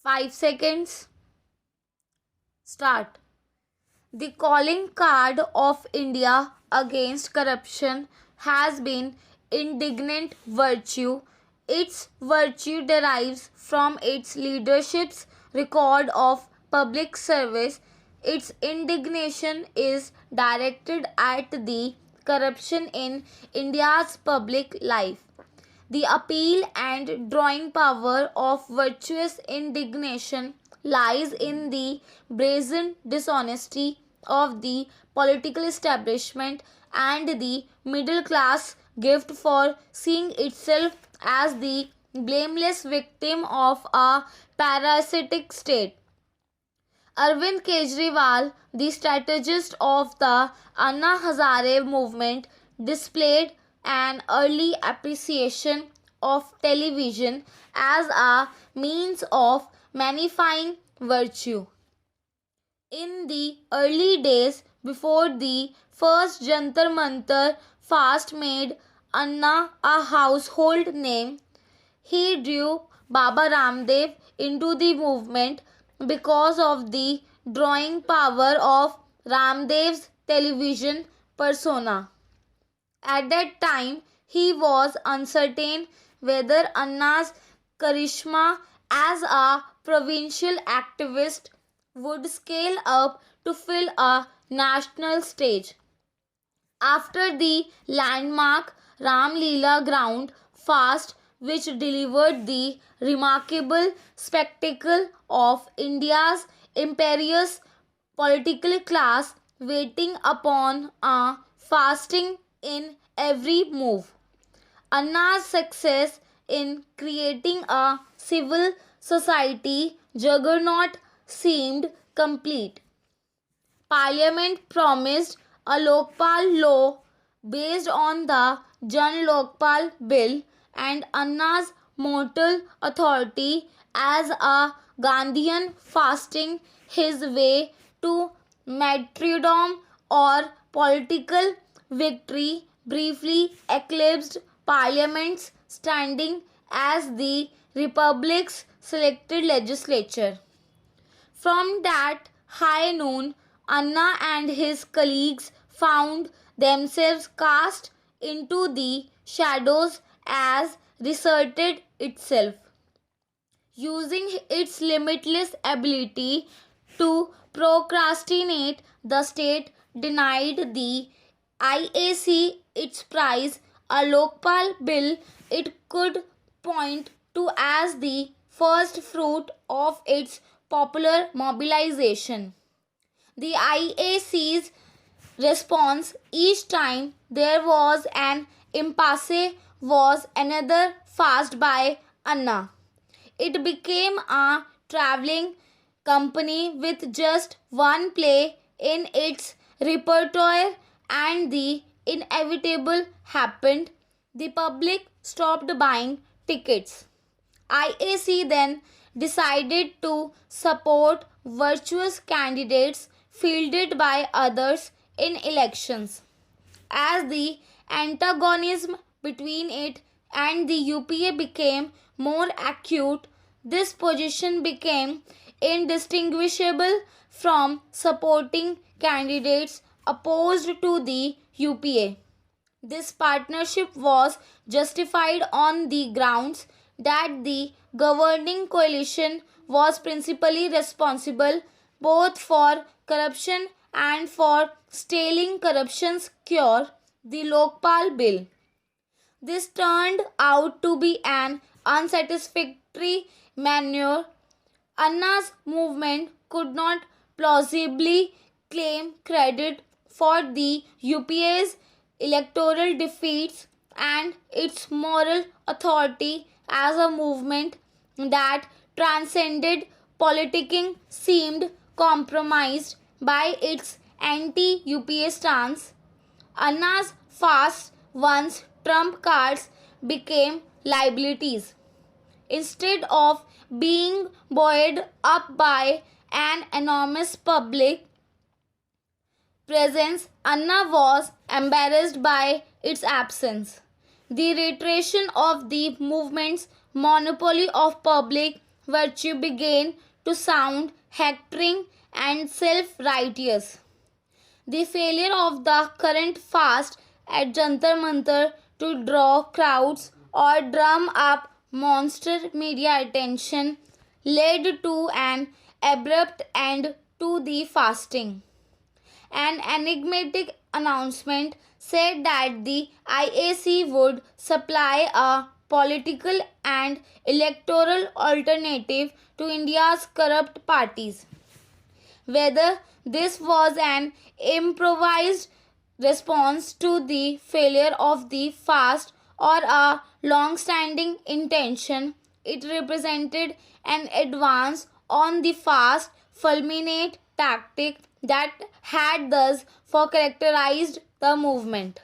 5 seconds. Start. The calling card of India against corruption has been indignant virtue. Its virtue derives from its leadership's record of public service. Its indignation is directed at the corruption in India's public life. The appeal and drawing power of virtuous indignation lies in the brazen dishonesty of the political establishment and the middle class gift for seeing itself as the blameless victim of a parasitic state. Arvind Kejriwal, the strategist of the Anna Hazare movement, displayed an early appreciation of television as a means of magnifying virtue. In the early days before the first Jantar Mantar fast made Anna a household name, he drew Baba Ramdev into the movement because of the drawing power of Ramdev's television persona. At that time, he was uncertain whether Anna's charisma as a provincial activist would scale up to fill a national stage. After the landmark Ram Leela ground fast, which delivered the remarkable spectacle of India's imperious political class waiting upon a fasting in every move, Anna's success in creating a civil society juggernaut seemed complete. Parliament promised a Lokpal law based on the Jan Lokpal bill, and Anna's mortal authority as a Gandhian fasting his way to martyrdom or political victory briefly eclipsed Parliament's standing as the Republic's selected legislature. From that high noon, Anna and his colleagues found themselves cast into the shadows as reasserted itself. Using its limitless ability to procrastinate, the state denied the IAC its prize, a Lokpal bill it could point to as the first fruit of its popular mobilization. The IAC's response each time there was an impasse was another fast by Anna. It became a travelling company with just one play in its repertoire, and the inevitable happened. The public stopped buying tickets. IAC then decided to support virtuous candidates fielded by others in elections. As the antagonism between it and the UPA became more acute, this position became indistinguishable from supporting candidates opposed to the UPA. This partnership was justified on the grounds that the governing coalition was principally responsible both for corruption and for stalling corruption's cure, the Lokpal bill. This turned out to be an unsatisfactory maneuver. Anna's movement could not plausibly claim credit for the UPA's electoral defeats, and its moral authority as a movement that transcended politicking seemed compromised by its anti-UPA stance. Anna's fast once trump cards became liabilities. Instead of being buoyed up by an enormous public presence, Anna was embarrassed by its absence. The reiteration of the movement's monopoly of public virtue began to sound hectoring and self righteous. The failure of the current fast at Jantar Mantar to draw crowds or drum up monster media attention led to an abrupt end to the fasting. An enigmatic announcement said that the IAC would supply a political and electoral alternative to India's corrupt parties. Whether this was an improvised response to the failure of the fast or a long standing intention, it represented an advance on the fast fulminate tactic that had thus for characterized the movement.